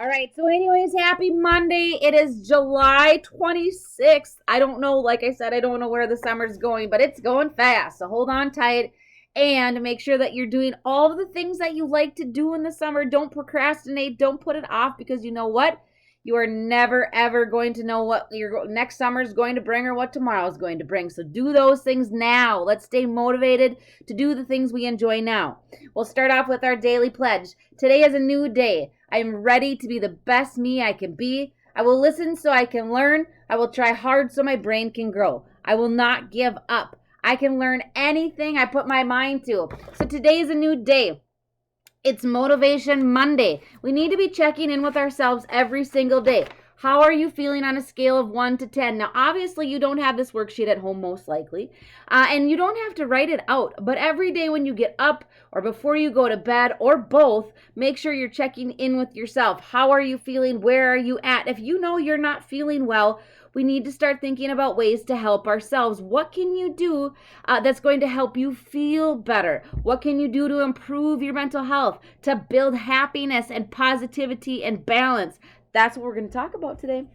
All right, so anyways, happy Monday. It is July 26th. I don't know, like I said, I don't know where the summer's going, but it's going fast. So hold on tight and make sure that you're doing all of the things that you like to do in the summer. Don't procrastinate, don't put it off, because you know what? You are never ever going to know what your next summer is going to bring or what tomorrow is going to bring. So do those things now. Let's stay motivated to do the things we enjoy now. We'll start off with our daily pledge. Today is a new day. I am ready to be the best me I can be. I will listen so I can learn. I will try hard so my brain can grow. I will not give up. I can learn anything I put my mind to. So today is a new day. It's Motivation Monday. We need to be checking in with ourselves every single day. How are you feeling on a scale of 1 to 10? Now, obviously, you don't have this worksheet at home, most likely, and you don't have to write it out. But every day when you get up or before you go to bed or both, make sure you're checking in with yourself. How are you feeling? Where are you at? If you know you're not feeling well, we need to start thinking about ways to help ourselves. What can you do that's going to help you feel better? What can you do to improve your mental health, to build happiness and positivity and balance? That's what we're going to talk about today.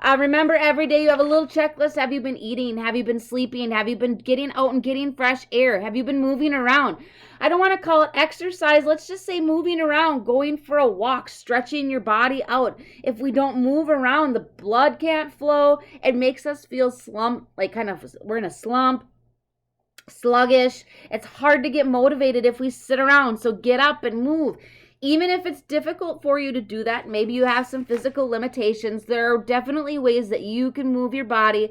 Remember, every day you have a little checklist. Have you been eating? Have you been sleeping? Have you been getting out and getting fresh air? Have you been moving around? I don't want to call it exercise. Let's just say moving around, going for a walk, stretching your body out. If we don't move around, the blood can't flow. It makes us feel we're in a slump, sluggish. It's hard to get motivated if we sit around. So get up and move. Even if it's difficult for you to do that, maybe you have some physical limitations, there are definitely ways that you can move your body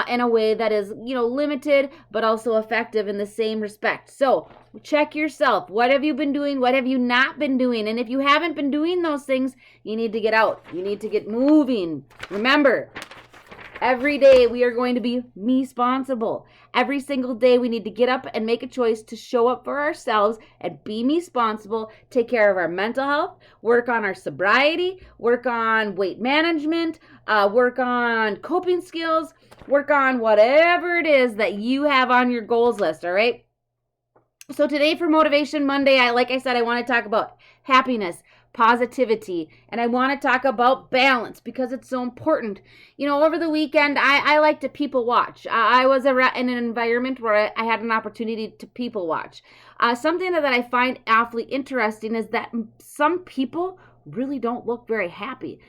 in a way that is, limited, but also effective in the same respect. So check yourself. What have you been doing? What have you not been doing? And if you haven't been doing those things, you need to get out. You need to get moving. Remember, every day we are going to be me-sponsible. Every single day we need to get up and make a choice to show up for ourselves and be me-sponsible, take care of our mental health, work on our sobriety, work on weight management, work on coping skills, work on whatever it is that you have on your goals list, all right? So today for Motivation Monday, I want to talk about happiness, positivity, and I want to talk about balance because it's so important. Over the weekend, I like to people watch. I was in an environment where I had an opportunity to people watch. Something that I find awfully interesting is that some people really don't look very happy,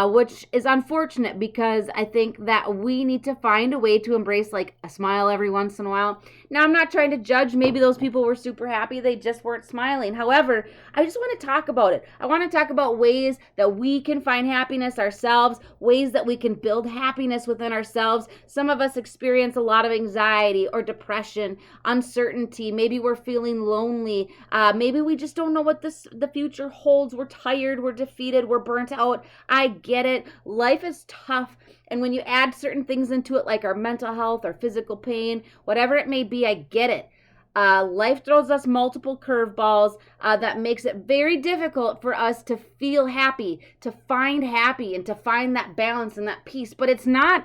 which is unfortunate because I think that we need to find a way to embrace like a smile every once in a while. Now, I'm not trying to judge. Maybe those people were super happy. They just weren't smiling. However, I just want to talk about it. I want to talk about ways that we can find happiness ourselves, ways that we can build happiness within ourselves. Some of us experience a lot of anxiety or depression, uncertainty. Maybe we're feeling lonely. Maybe we just don't know what the future holds. We're tired. We're defeated. We're burnt out. I get it. Life is tough. And when you add certain things into it, like our mental health or physical pain, whatever it may be, I get it. Life throws us multiple curveballs that makes it very difficult for us to feel happy, to find happy, and to find that balance and that peace. But it's not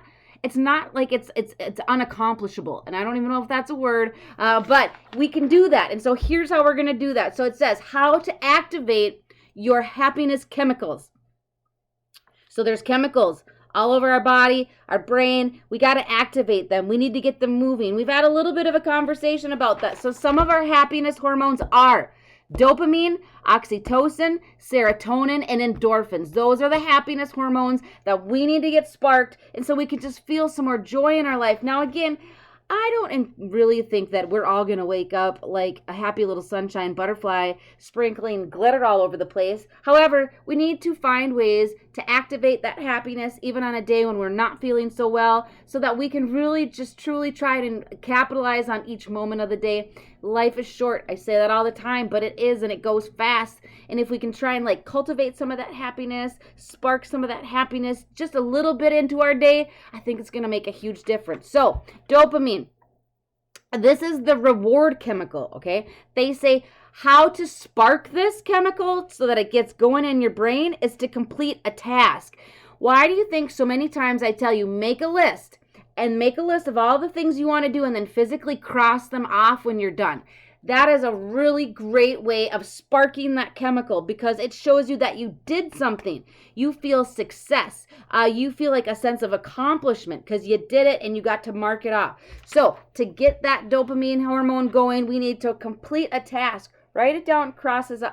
like it's unaccomplishable. And I don't even know if that's a word, but we can do that. And so here's how we're going to do that. So it says how to activate your happiness chemicals. So there's chemicals all over our body, our brain. We got to activate them. We need to get them moving. We've had a little bit of a conversation about that. So some of our happiness hormones are dopamine, oxytocin, serotonin, and endorphins. Those are the happiness hormones that we need to get sparked, and so we can just feel some more joy in our life. Now, again, I don't really think that we're all going to wake up like a happy little sunshine butterfly sprinkling glitter all over the place. However, we need to find ways to activate that happiness even on a day when we're not feeling so well so that we can really just truly try and capitalize on each moment of the day. Life is short. I say that all the time, but it is, and it goes fast. And if we can try and cultivate some of that happiness, spark some of that happiness just a little bit into our day, I think it's going to make a huge difference. So, dopamine. This is the reward chemical, okay? They say how to spark this chemical so that it gets going in your brain is to complete a task. Why do you think so many times I tell you make a list? And make a list of all the things you want to do and then physically cross them off when you're done? that is a really great way of sparking that chemical because it shows you that you did something. You feel success. You feel like a sense of accomplishment because you did it and you got to mark it off. So to get that dopamine hormone going, we need to complete a task. Write it down, cross it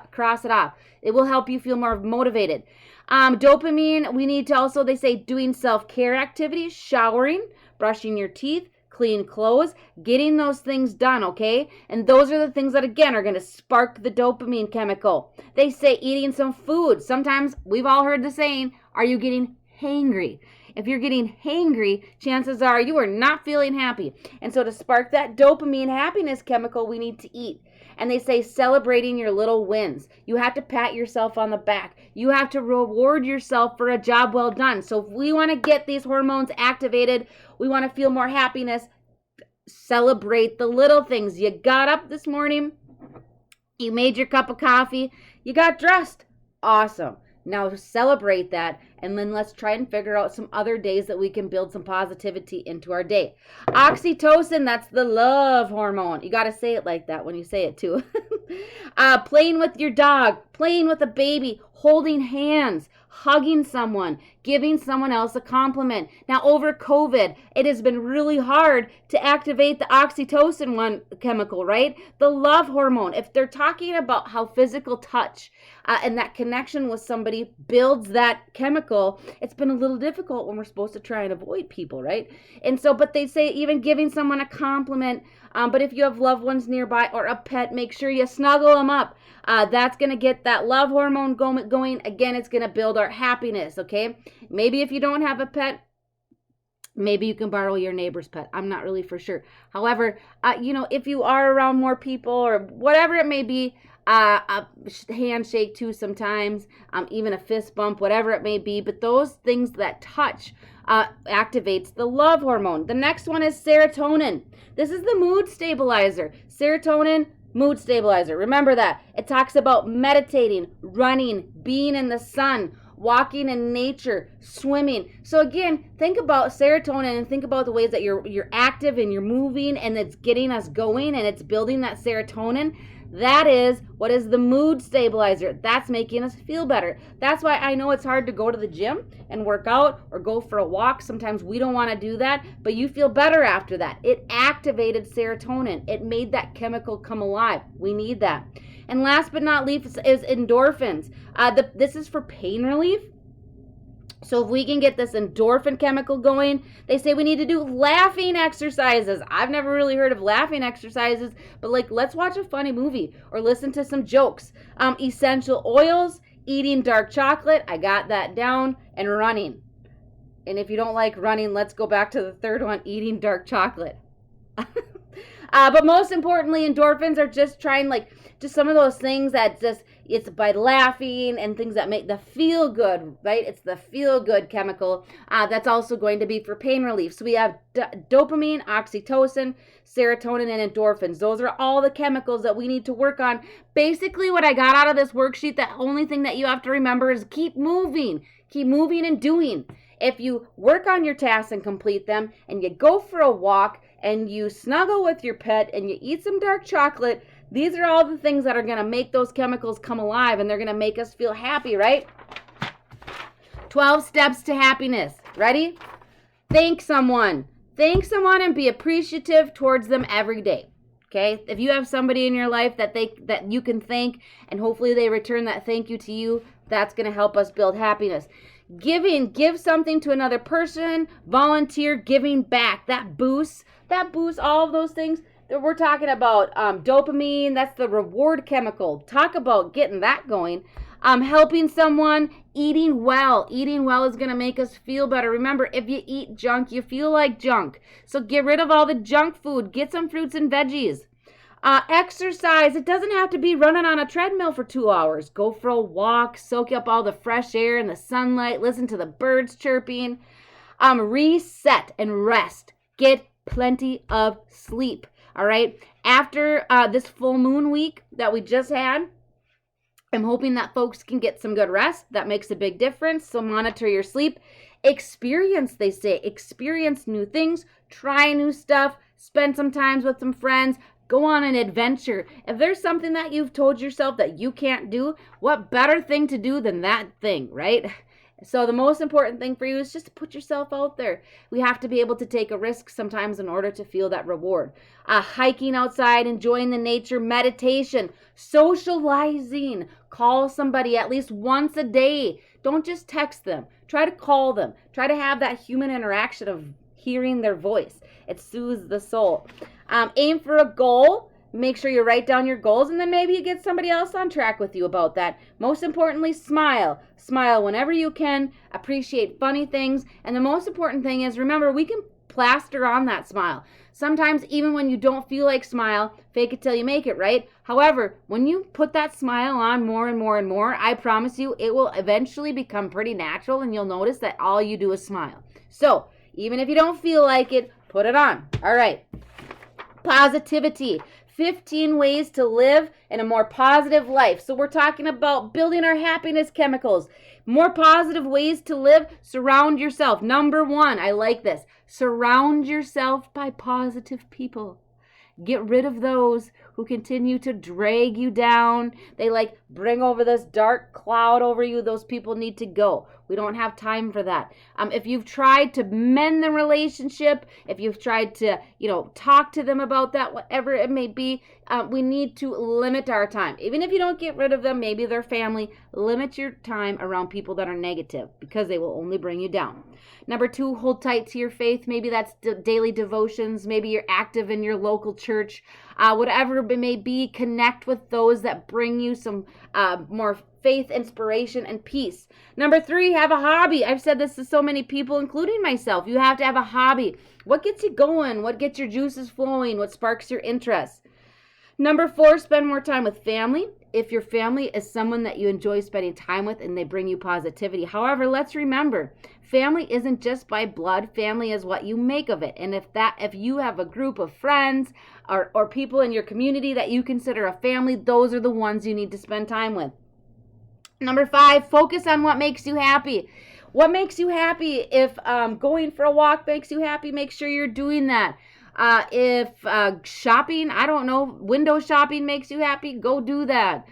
off. It will help you feel more motivated. Dopamine, we need to also, they say, doing self-care activities, showering, brushing your teeth, clean clothes, getting those things done, okay? And those are the things that, again, are going to spark the dopamine chemical. They say eating some food. Sometimes we've all heard the saying, are you getting hangry? If you're getting hangry, chances are you are not feeling happy. And so to spark that dopamine happiness chemical, we need to eat. And they say celebrating your little wins. You have to pat yourself on the back. You have to reward yourself for a job well done. So if we want to get these hormones activated, we want to feel more happiness, celebrate the little things. You got up this morning, you made your cup of coffee, you got dressed. Awesome. Now celebrate that, and then let's try and figure out some other days that we can build some positivity into our day. Oxytocin, that's the love hormone. You got to say it like that when you say it too. Playing with your dog, playing with a baby, holding hands, hugging someone, giving someone else a compliment. Now, over COVID, it has been really hard to activate the oxytocin one chemical, right? The love hormone. If they're talking about how physical touch and that connection with somebody builds that chemical, it's been a little difficult when we're supposed to try and avoid people, right? And so, but they say even giving someone a compliment, but if you have loved ones nearby or a pet, make sure you snuggle them up. That's going to get that love hormone going. Again, it's going to build our happiness, okay? Maybe if you don't have a pet, maybe you can borrow your neighbor's pet. I'm not really for sure. However, if you are around more people or whatever it may be, a handshake too sometimes, even a fist bump, whatever it may be. But those things that touch activates the love hormone. The next one is serotonin. This is the mood stabilizer. Serotonin, mood stabilizer. Remember that. It talks about meditating, running, being in the sun, walking in nature, swimming. So again, think about serotonin and think about the ways that you're active and you're moving and it's getting us going and it's building that serotonin. That is what is the mood stabilizer. That's making us feel better. That's why I know it's hard to go to the gym and work out or go for a walk. Sometimes we don't want to do that, but you feel better after that. It activated serotonin. It made that chemical come alive. We need that. And last but not least is endorphins. This is for pain relief. So if we can get this endorphin chemical going, they say we need to do laughing exercises. I've never really heard of laughing exercises, but let's watch a funny movie or listen to some jokes. Essential oils, eating dark chocolate, I got that down, and running. And if you don't like running, let's go back to the third one, eating dark chocolate. But most importantly, endorphins are just trying just some of those things that it's by laughing and things that make the feel good, right? It's the feel good chemical that's also going to be for pain relief. So we have dopamine, oxytocin, serotonin, and endorphins. Those are all the chemicals that we need to work on. Basically, what I got out of this worksheet, the only thing that you have to remember is keep moving and doing. If you work on your tasks and complete them, and you go for a walk, and you snuggle with your pet, and you eat some dark chocolate, these are all the things that are going to make those chemicals come alive, and they're going to make us feel happy, right? 12 steps to happiness. Ready? Thank someone. Thank someone and be appreciative towards them every day. Okay? If you have somebody in your life that you can thank, and hopefully they return that thank you to you, that's going to help us build happiness. Give something to another person, volunteer, giving back. That boosts all of those things that we're talking about. Dopamine, that's the reward chemical. Talk about getting that going. Helping someone, eating well. Eating well is going to make us feel better. Remember, if you eat junk, you feel like junk. So get rid of all the junk food. Get some fruits and veggies. Exercise. It doesn't have to be running on a treadmill for 2 hours. Go for a walk, soak up all the fresh air and the sunlight, listen to the birds chirping. Reset and rest. Get plenty of sleep. All right. After this full moon week that we just had, I'm hoping that folks can get some good rest. That makes a big difference. So monitor your sleep. Experience new things. Try new stuff. Spend some time with some friends. Go on an adventure. If there's something that you've told yourself that you can't do, what better thing to do than that thing, right? So the most important thing for you is just to put yourself out there. We have to be able to take a risk sometimes in order to feel that reward. Hiking outside, enjoying the nature, meditation, socializing. Call somebody at least once a day. Don't just text them. Try to call them. Try to have that human interaction of hearing their voice. It soothes the soul. Aim for a goal. Make sure you write down your goals, and then maybe you get somebody else on track with you about that. Most importantly, smile. Smile whenever you can. Appreciate funny things. And the most important thing is, remember, we can plaster on that smile. Sometimes even when you don't feel like smile, fake it till you make it, right? However, when you put that smile on more and more and more, I promise you it will eventually become pretty natural, and you'll notice that all you do is smile. So even if you don't feel like it, put it on. All right. Positivity. 15 ways to live in a more positive life. So we're talking about building our happiness chemicals. More positive ways to live. Surround yourself. Number 1, I like this. Surround yourself by positive people. Get rid of those who continue to drag you down. They bring over this dark cloud over you. Those people need to go. We don't have time for that. If you've tried to mend the relationship, if you've tried to, talk to them about that, whatever it may be, we need to limit our time. Even if you don't get rid of them, maybe they're family, limit your time around people that are negative because they will only bring you down. Number 2, hold tight to your faith. Maybe that's daily devotions. Maybe you're active in your local church. Whatever it may be, connect with those that bring you some more faith, inspiration, and peace. Number 3, have a hobby. I've said this to so many people, including myself. You have to have a hobby. What gets you going? What gets your juices flowing? What sparks your interest? Number 4, spend more time with family. If your family is someone that you enjoy spending time with and they bring you positivity. However, let's remember, family isn't just by blood. Family is what you make of it. And if you have a group of friends or people in your community that you consider a family, those are the ones you need to spend time with. Number 5, focus on what makes you happy. What makes you happy? If going for a walk makes you happy, make sure you're doing that. If shopping, window shopping makes you happy, go do that.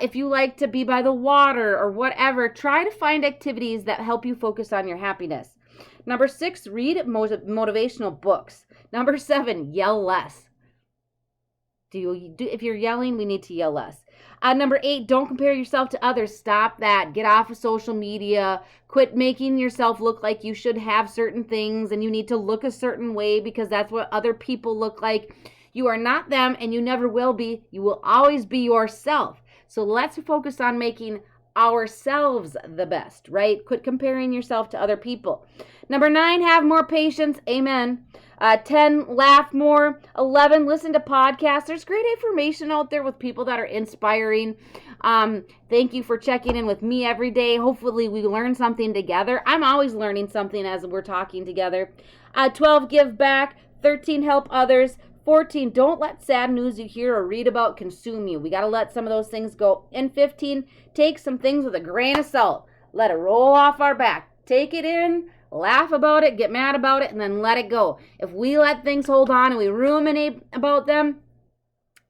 If you like to be by the water or whatever, try to find activities that help you focus on your happiness. Number 6, read motivational books. Number 7, yell less. If you're yelling, we need to yell less. Number 8, don't compare yourself to others. Stop that. Get off of social media. Quit making yourself look like you should have certain things and you need to look a certain way because that's what other people look like. You are not them and you never will be. You will always be yourself. So let's focus on making ourselves the best, right? Quit comparing yourself to other people. Number 9, have more patience. Amen. 10, laugh more. 11, listen to podcasts. There's great information out there with people that are inspiring. Thank you for checking in with me every day. Hopefully we learn something together. I'm always learning something as we're talking together. 12, give back. 13, help others. 14, don't let sad news you hear or read about consume you. We got to let some of those things go. And 15, take some things with a grain of salt. Let it roll off our back. Take it in, laugh about it, get mad about it, and then let it go. If we let things hold on and we ruminate about them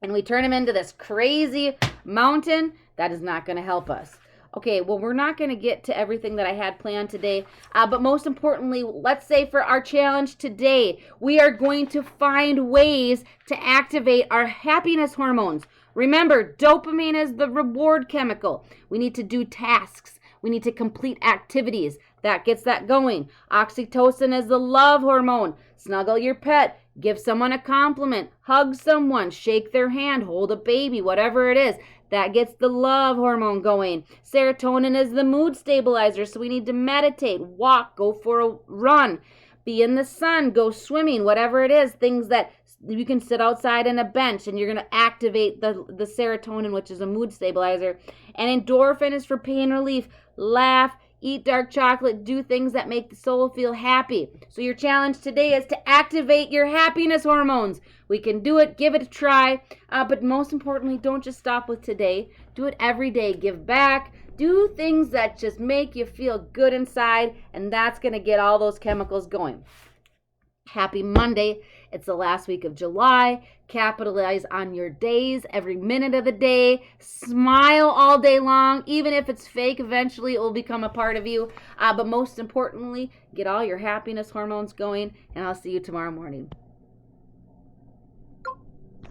and we turn them into this crazy mountain, that is not going to help us. Okay, well, we're not going to get to everything that I had planned today, but most importantly, let's say for our challenge today, we are going to find ways to activate our happiness hormones. Remember, dopamine is the reward chemical. We need to do tasks. We need to complete activities. That gets that going. Oxytocin is the love hormone. Snuggle your pet. Give someone a compliment. Hug someone. Shake their hand. Hold a baby. Whatever it is. That gets the love hormone going. Serotonin is the mood stabilizer. So we need to meditate, walk, go for a run, be in the sun, go swimming, whatever it is. Things that you can sit outside on a bench and you're going to activate the serotonin, which is a mood stabilizer. And endorphin is for pain relief. Laugh, eat dark chocolate, do things that make the soul feel happy. So your challenge today is to activate your happiness hormones. We can do it. Give it a try. But most importantly, don't just stop with today. Do it every day. Give back. Do things that just make you feel good inside, and that's going to get all those chemicals going. Happy Monday. It's the last week of July. capitalize on your days, every minute of the day, smile all day long. Even if it's fake, eventually it will become a part of you. But most importantly, get all your happiness hormones going, and I'll see you tomorrow morning.